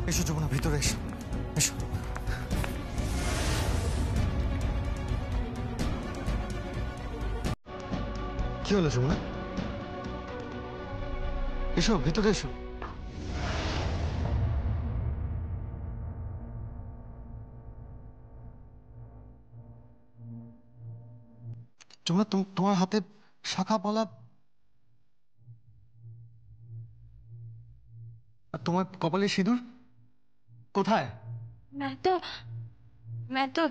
এসো যমুনা, ভিতরে এসো, এসো। কি হলো যমুনা? এসো, ভিতরে এসো। যমুনা, তোমার হাতে শাখা পলা, আর তোমার কপালে সিঁদুর কোথায়? मैं तो मैं तो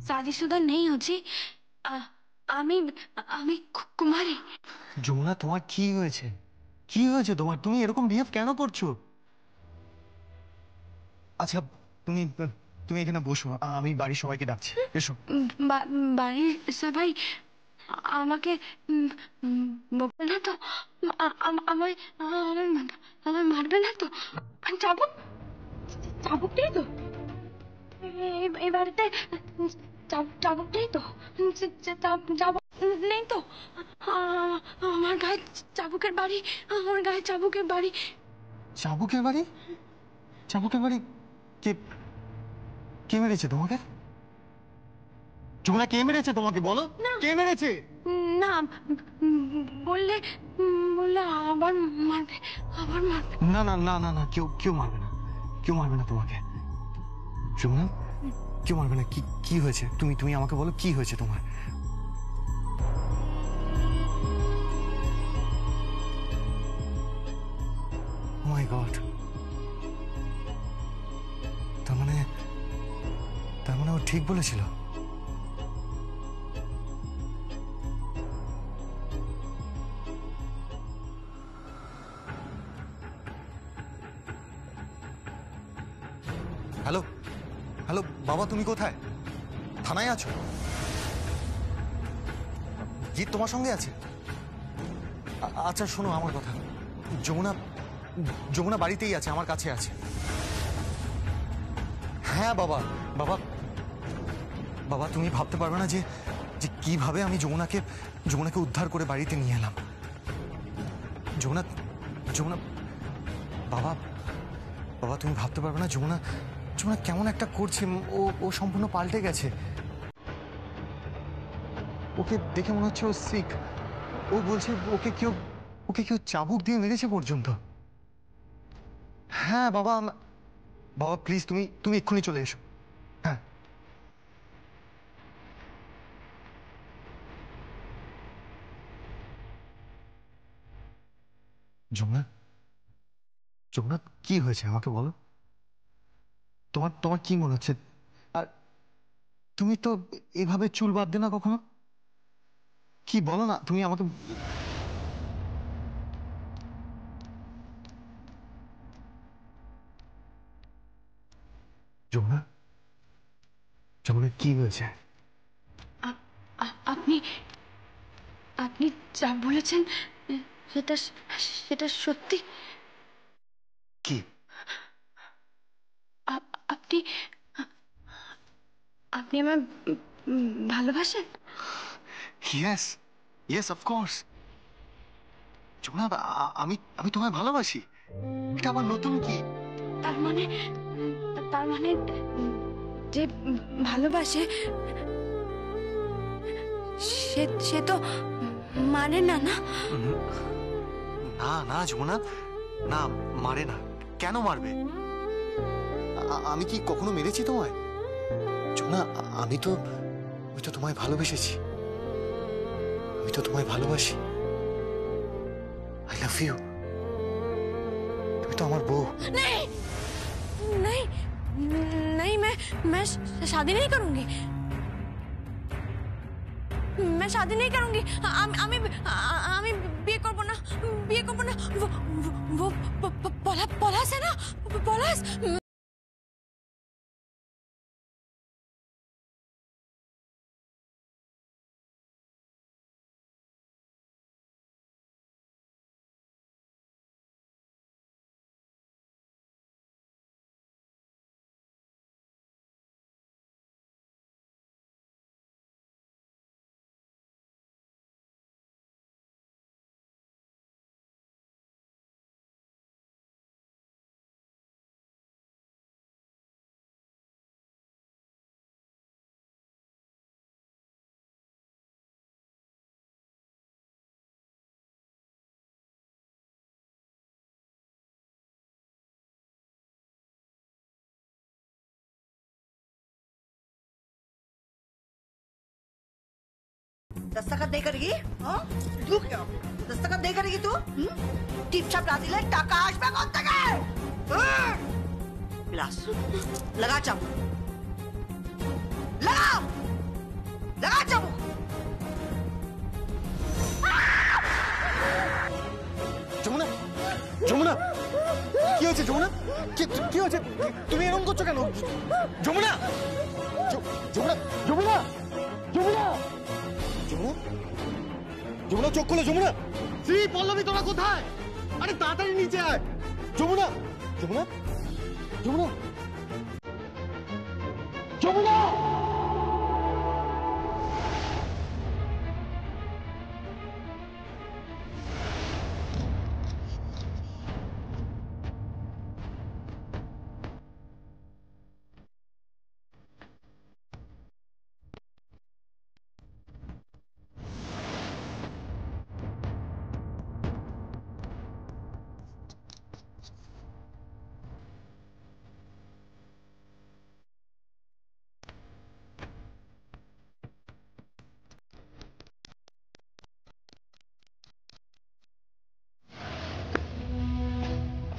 शादीशुदा नहीं हूँ जी। আমি আমি কুমারী। যমুনা, তোমার কি হয়েছে? কি হয়েছে তোমার? তুমি এরকম বিহেভ কেন করছো? আচ্ছা, তুমি তুমি এখানে বসো, আমি বাড়ির সবাইকে ডাকছি। এসো। বাড়ির সবাই আমাকে বকবে না তো? আমায় আমায় আমায় মারবে না তো? চাবুক চাবুক নেই তো এই বাড়িতে? চাবুক নেই তো? চাবুক নেই তো? আমার গায়ে চাবুকের বাড়ি, আমার গায়ে চাবুকের বাড়ি। চাবুকের বাড়ি? চাবুকের বাড়ি? কে কে মেরেছে তোমাকে? যমুনা, কে মেরেছে তোমাকে? বলো, কে মেরেছে? না, বললে বললে আবার মারবে, আবার মারবে। না না না না না, কেউ কেউ মারবে না, কেউ মারবে না তোমাকে। যমুনা, কেউ মারবে না। কি কি হয়েছে? তুমি তুমি আমাকে বলো, কি হয়েছে তোমার? ও মাই গড! তার মানে ও ঠিক বলেছিল। হ্যালো, হ্যালো বাবা, তুমি কোথায়? থানায় আছো? জিৎ তোমার সঙ্গে আছে? আচ্ছা শোনো আমার কথা, যমুনা যমুনা বাড়িতেই আছে, আমার কাছে আছে। হ্যাঁ বাবা, বাবা, বাবা তুমি ভাবতে পারবে না যে যে কিভাবে আমি যমুনাকে যমুনাকে উদ্ধার করে বাড়িতে নিয়ে এলাম। যমুনা, যমুনা, বাবা, বাবা তুমি ভাবতে পারবে না যমুনা যমুনা কেমন একটা করছে। ও ও সম্পূর্ণ পাল্টে গেছে। ওকে দেখে মনে হচ্ছে ও সিক। ও বলছে ওকে কেউ চাবুক দিয়ে মেরেছে পর্যন্ত। হ্যাঁ বাবা, বাবা প্লিজ তুমি তুমি এক্ষুনি চলে এসো। হ্যাঁ। যমুনা, যমুনা কি হয়েছে আমাকে বলো। তোমার তোমার কি মনে হচ্ছে? আর তুমি তো এভাবে চুল বাঁধবে না কখনো। কি বলো না তুমি আমাকে। যমুনা, যমুনা কি হয়েছে? আপনি আপনি যা বলেছেন সেটা সেটা সত্যি? কি? আপনি আপনি আমায় ভালোবাসেন? Yes, yes of course. যমুনা, আমি আমি তোমায় ভালোবাসি। এটা আমার নতুন কি? তার মানে তার মানে যে ভালোবাসে সে সে তো মানে না, না? না না যমুনা, না, মারে না। কেন মারবে? আমি কি কখনো মেরেছি তোমায়? যমুনা, আমি তো তোমায় ভালোবেসেছি। আমি তো তোমায় ভালোবাসি। I love you. তুমি তো আমার বউ। नहीं नहीं नहीं, मैं शादी नहीं करूंगी। मैं शादी नहीं करूंगी। আমি আমি বিয়ে করব না, বিয়ে করব না। वो পলাশ है ना, পলাশ। दस्तखत नहीं करेगी? हाँ? तू क्या दस्तखत नहीं करेगी तू? टिपछाप राजी ले टाका আসবে কোথা থেকে? বিলাস লাগা চাবুক লাগা লাগা চাবুক যমুনা যমুনা কি হয়েছে যমুনা কি হয়েছে তুমি এরকম করছো কেন যমুনা যমুনা যমুনা যমুনা যমুনা যমুনা চোখ খোলো যমুনা শ্রী পল্লবী তোরা কোথায় আরে তাড়াতাড়ি নিচে আয় যমুনা যমুনা যমুনা যমুনা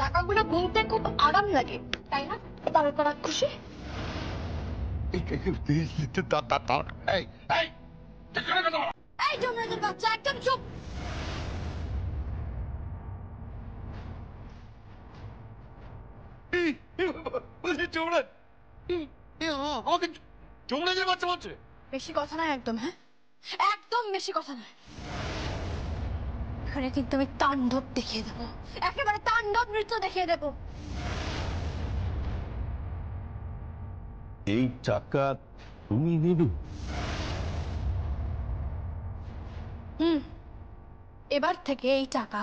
টাকাগুলো গুনতে খুব আরাম লাগে তাই না? তারা খুশি? এই জমরাজের বাচ্চা একদম চুপ! বেশি কথা নয় একদম, হ্যাঁ একদম বেশি কথা নয়। এখানে কিন্তু আমি তাণ্ডব দেখিয়ে দেবো, একেবারে তাণ্ডব নৃত্য দেখিয়ে দেবো। এই টাকা তুমি নেবে? এবার থেকে এই টাকা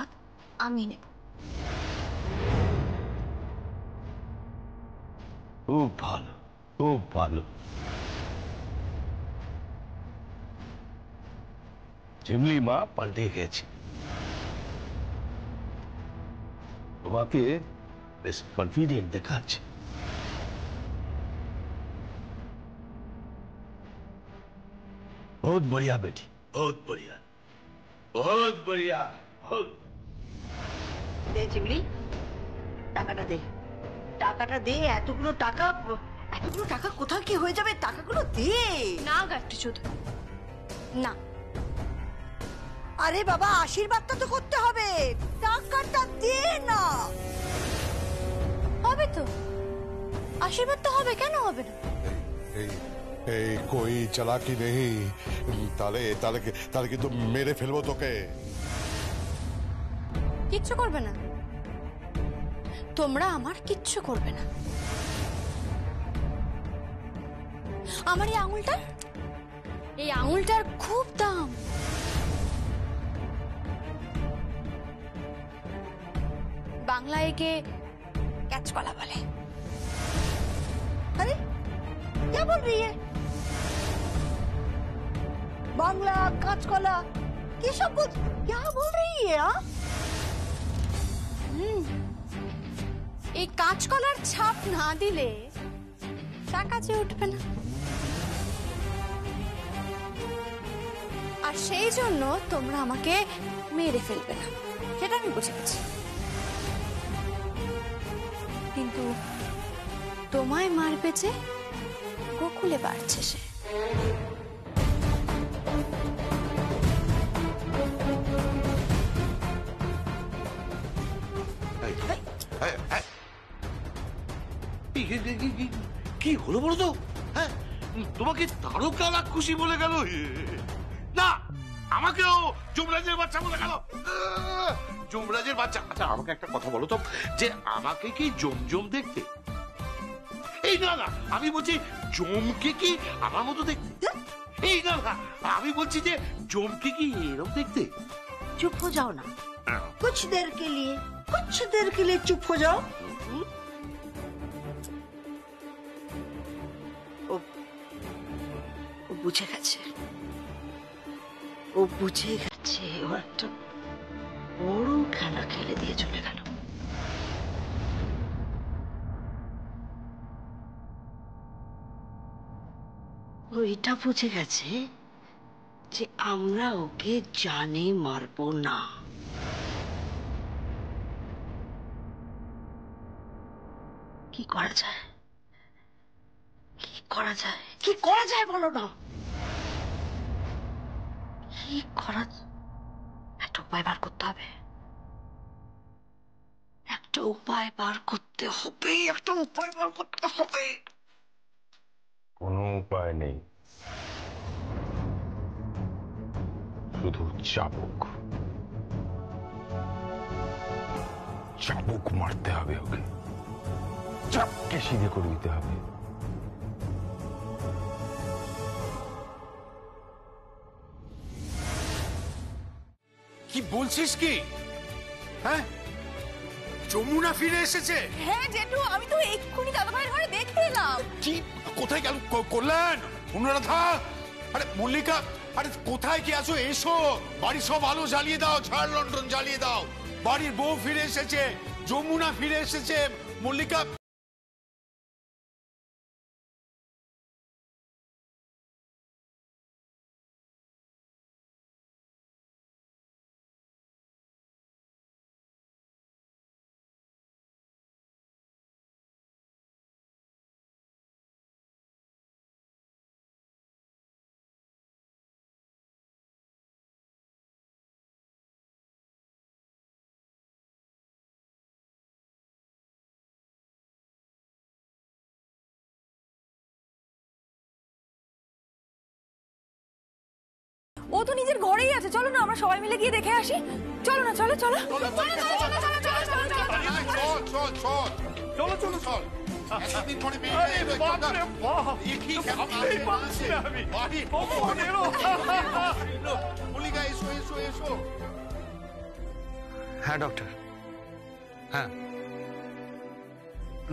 আমি নেব। খুব ভালো, খুব ভালো। ঝিমলি মা পাল্টে গেছে, তোমাকে বেশ কনফিডেন্ট দেখাচ্ছে। बहुत बढ़िया बेटी, बहुत बढ़िया, बहुत बढ़िया। দে চিমলি টাকাটা দে এতগুলো টাকা কোথায় কি হয়ে যাবে টাকাগুলো দে না গায়ত্রী চৌধুরী না। আরে বাবা আশীর্বাদটা তো করতে হবে টাকাটা দে না হবে তো, আশীর্বাদ তো হবে, কেন হবে না? कोई चालाकी नहीं ताले ताले ताले की तो मेरे फिल्मों तो के কিচ্ছু করবে না, তোমরা আমার কিচ্ছু করবে না। আমার এই আঙুলটার খুব দাম। বাংলায় একে ক্যাচকলা বলে। अरे क्या बोल रही है बांग्ला कांचकोला ये सब क्या बोल रही है हाँ? এই কাঁচকলার ছাপ না দিলে টাকা যে উঠবে না, আর সেই জন্য তোমরা আমাকে মেরে ফেলবে না, সেটা আমি বুঝে গেছি। কিন্তু তোমায় মারবে যে গোকুলে বাড়ছে সে। কি হলো বলো তো? হ্যাঁ, তোমাকে তারকা রাক্ষসী বলে গেল না, আমাকেও যমরাজের বাচ্চা বলে গেল। যমরাজের বাচ্চা। আচ্ছা আমাকে একটা কথা বলো তো, যে আমাকে কি জমজম দেখতে? এই না না, আমি বলছি জমকে কি আমার মতো দেখতে? এই না না, আমি বলছি যে জমকে কি এরকম দেখতে? चुप हो जाओ ना कुछ देर के लिए चुप हो जाओ ও বুঝে গেছে ও একটা বড় খেলা খেলে দিয়ে চলে গেল। ও এটা বুঝে গেছে যে আমরা ওকে জানে মারবো না। কি করা যায়? কি করা যায়? কি করা যায় বলো না? কি করা? একটা উপায় বার করতে হবে। একটা উপায় বার করতে হবে। একটা উপায় বার করতে হবে। কোনো উপায় নেই, শুধু চাবুক চাবুক মারতে হবে ওকে, চাপকে সিধে করে দিতে হবে। কি বলছিস কি? হ্যাঁ, যমুনা ফিরে এসেছে? হ্যাঁ জেঠু, আমি তো এক্ষুনি দাদা ভাইয়ের ঘরে দেখে এলাম। কি? কোথায় গেল? কল্যাণ, অনুরাধা, আরে মল্লিকা, আরে কোথায় কি আছো? এসো, বাড়ির সব আলো জ্বালিয়ে দাও, ঝাড় লন্ডন জ্বালিয়ে দাও। বাড়ির বউ ফিরে এসেছে, যমুনা ফিরে এসেছে। মল্লিকা, ও তো নিজের ঘরেই আছে, চলো না আমরা সবাই মিলে গিয়ে দেখে আসি। চলো না, চলো চলো চলো চলো চলো চলো চলো চলো চল চলো চলো চল। এতদিন পরে বেরিয়ে এলো, এ কি মল্লিকা, এসো এসো এসো। হ্যাঁ ডক্টর, হ্যাঁ।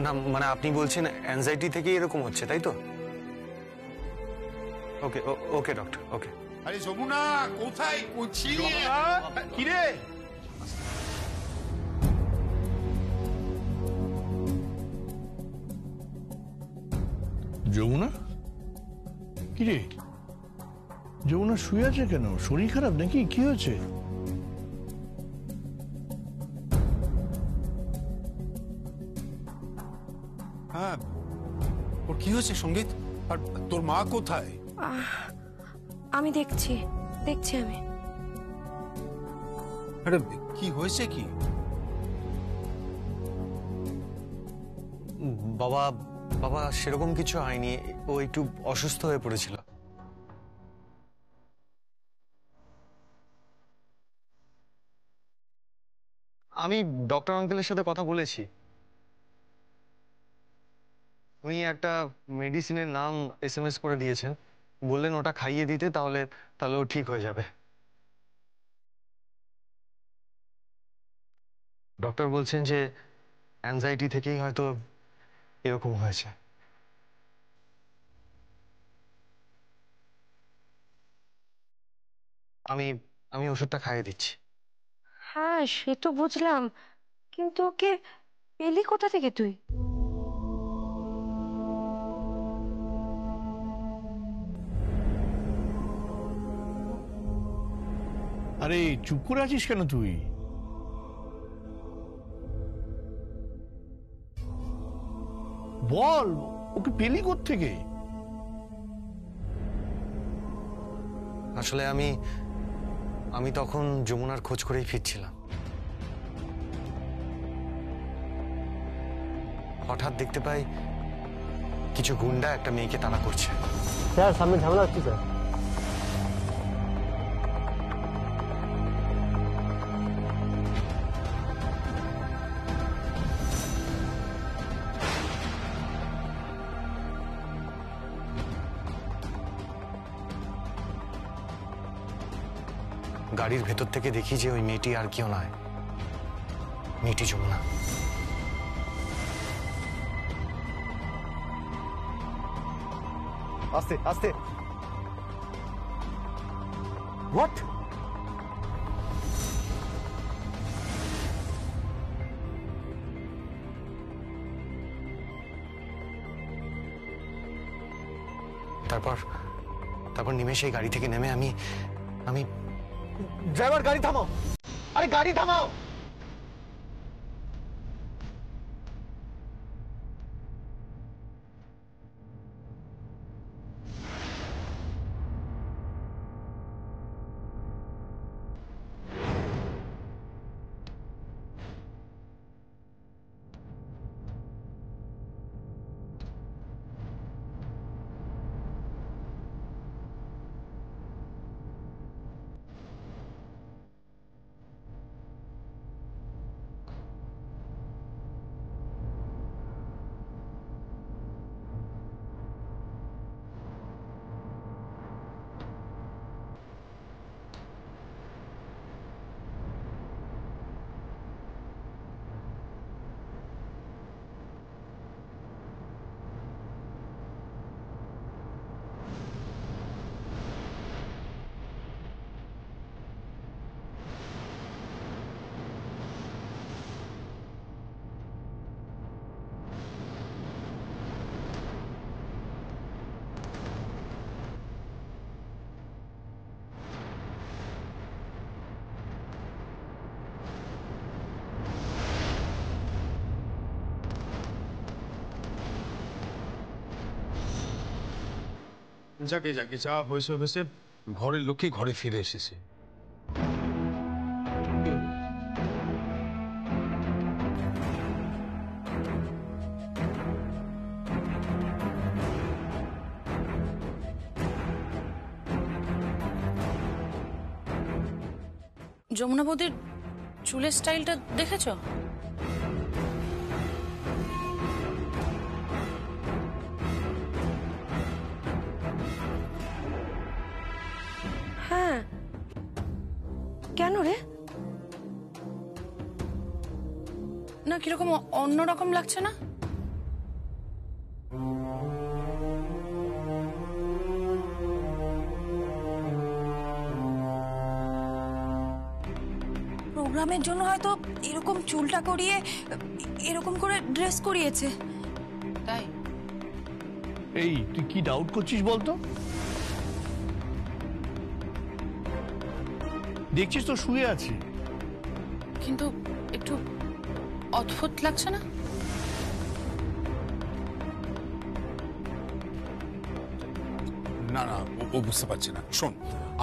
না মানে আপনি বলছেন অ্যাংজাইটি থেকে এরকম হচ্ছে, তাই তো? ওকে ওকে ডক্টর, ওকে। আরে যমুনা কোথায় ছিলি? কি রে? যমুনা, কি রে? যমুনা শুয়ে আছে কেন? শরীর খারাপ নাকি? কি হয়েছে? হ্যাঁ, ওর কি হয়েছে সঙ্গীত? আর তোর মা কোথায়? আমি দেখছি আমি। আরে কি হয়েছে কি? বাবা বাবা সেরকম কিছু হয়নি, ও একটু অসুস্থ হয়ে পড়েছিল। আমি ডক্টর আঙ্কেলের সাথে কথা বলেছি, উনি একটা মেডিসিনের নাম SMS করে দিয়েছেন, বললেন ওটা খাইয়ে দিতে, তাহলে ও ঠিক হয়ে যাবে। ডক্টর বলছেন যে অ্যাংজাইটি থেকেই হয়তো এরকম হয়েছে। আমি ওষুধটা খাইয়ে দিচ্ছি। হ্যাঁ সে তো বুঝলাম, কিন্তু ওকে পেলি কোথা থেকে তুই? আরে চুপ করে আছিস কেন তুই? বল, ওকে পেলি কোত্থেকে? আসলে আমি তখন যমুনার খোঁজ করেই ফিরছিলাম, হঠাৎ দেখতে পাই কিছু গুন্ডা একটা মেয়েকে তাড়া করছে। স্যার সামনে ঝামেলা হচ্ছে স্যার। গাড়ির ভেতর থেকে দেখি যে ওই মেয়েটি আর কেউ নয়, মেয়েটি যমুনা। আস্তে আস্তে। হোয়াট? তারপর নিমেষে গাড়ি থেকে নেমে আমি আমি ড্রাইভার গাড়ি থামাও, আরে গাড়ি থামাও। যাকে যাকে যা হয়েছে হয়েছে, ঘরের লোকই ঘরে ফিরে এসেছে। যমুনা বৌদির চুলের স্টাইলটা দেখেছো? হ্যাঁ, কেন রে? না কিরকম অন্যরকম লাগছে না? প্রোগ্রামের জন্য হয়তো এরকম চুলটা করিয়ে এরকম করে ড্রেস করিয়েছে। তাই? এই তুই কি ডাউট করছিস বলতো? দেখছিস তো শুয়ে আছে। কিন্তু একটু অদ্ভুত লাগছে না? না না, ও বুঝতে পারছে না। শোন,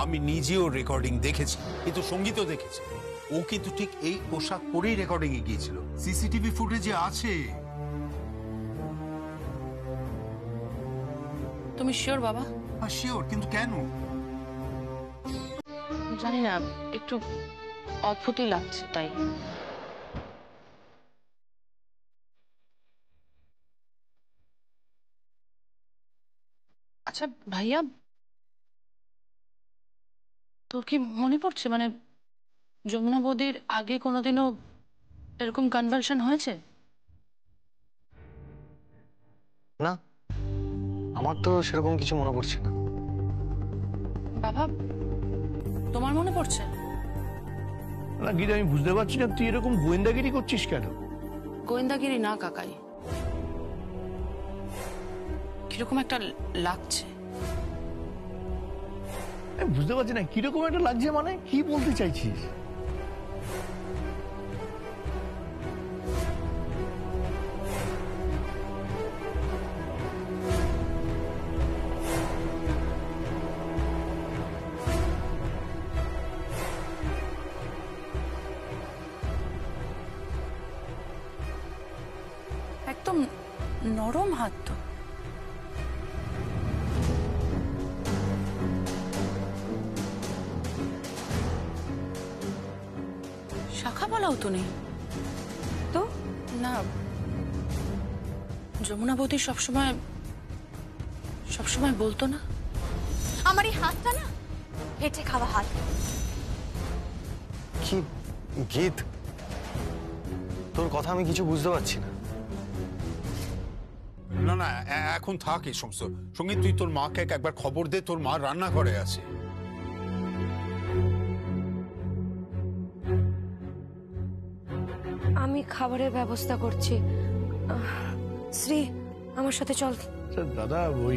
আমি নিজেও রেকর্ডিং দেখেছি, কিন্তু সঙ্গীতও দেখেছি। ও কিন্তু ঠিক এই পোশাক পরেই রেকর্ডিং এ গিয়েছিল। সিসিটিভি ফুটেজে আছে। তুমি শিওর বাবা? শিওর, কিন্তু কেন? জানি না, একটু অদ্ভুতই লাগছে তাই। আচ্ছা ভাইয়া, তোর কি মনে পড়ছে মানে যমুনা বৌদির আগে কোনোদিনও এরকম কনভালশন হয়েছে? না, আমার তো সেরকম কিছু মনে পড়ছে না। বাবা, তোমার মনে পড়ছে? না গিরি, আমি বুঝতে পারছি না তুই এরকম গোয়েন্দাগিরি করছিস কেন? গোয়েন্দাগিরি না কাকাই, কিরকম একটা লাগছে। আমি বুঝতে পারছি না কিরকম একটা লাগছে, মানে কি বলতে চাইছিস? একদম নরম হাত তো। শাখা বলাও তো নেই তো? না, যমুনা বৌদি সবসময় বলতো না, আমার এই হাতটা না হেঁটে খাওয়া হাত। কি গীত, তোর কথা আমি কিছু বুঝতে পারছি না। না না, এখন থাক এই সমস্ত। সঙ্গীত, তুই তোর মাকে একবার খবর দে, তোর মা রান্নাঘরে আছে। আমি খাবারের ব্যবস্থা করছি। শ্রী, আমার সাথে চল। দাদা, ওই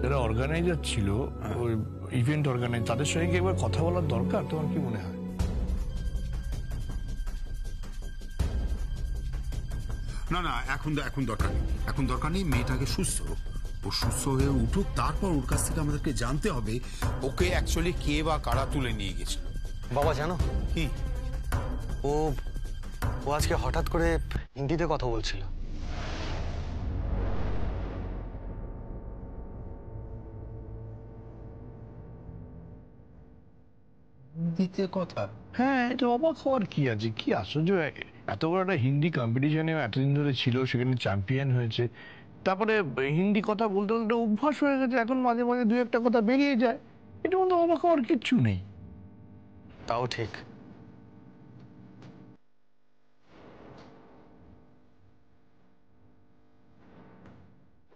যারা অর্গানাইজার ছিল ওই ইভেন্ট অর্গানাইজ, তাদের সঙ্গে কি একবার কথা বলার দরকার, তোমার কি মনে হয়? না না, এখন দরকার নেই, এখন দরকার নেই। মেয়েটাকে সুস্থ হোক, ও সুস্থ হয়ে উঠুক, তারপর ওর কাছ থেকে আমাদেরকে জানতে হবে ওকে অ্যাকচুয়ালি কে বা কারা তুলে নিয়ে গেছিল। বাবা জানো কি? ও ও আজকে হঠাৎ করে হিন্দিতে কথা বলছিল। হিন্দিতে কথা? হ্যাঁ, এটা অবাক হওয়ার কি আছে, কি আশ্চর্য। এত বড় একটা হিন্দি কম্পিটিশনে এতদিন ধরে ছিল, সেখানে চ্যাম্পিয়ন হয়েছে, তারপরে হিন্দি কথা বলতে বলতে অভ্যাস হয়ে গেছে, এখন মাঝে মাঝে দু একটা কথা বেরিয়ে যায়, এটার মধ্যে অবাক হওয়ার কিচ্ছু নেই। তাও ঠিক।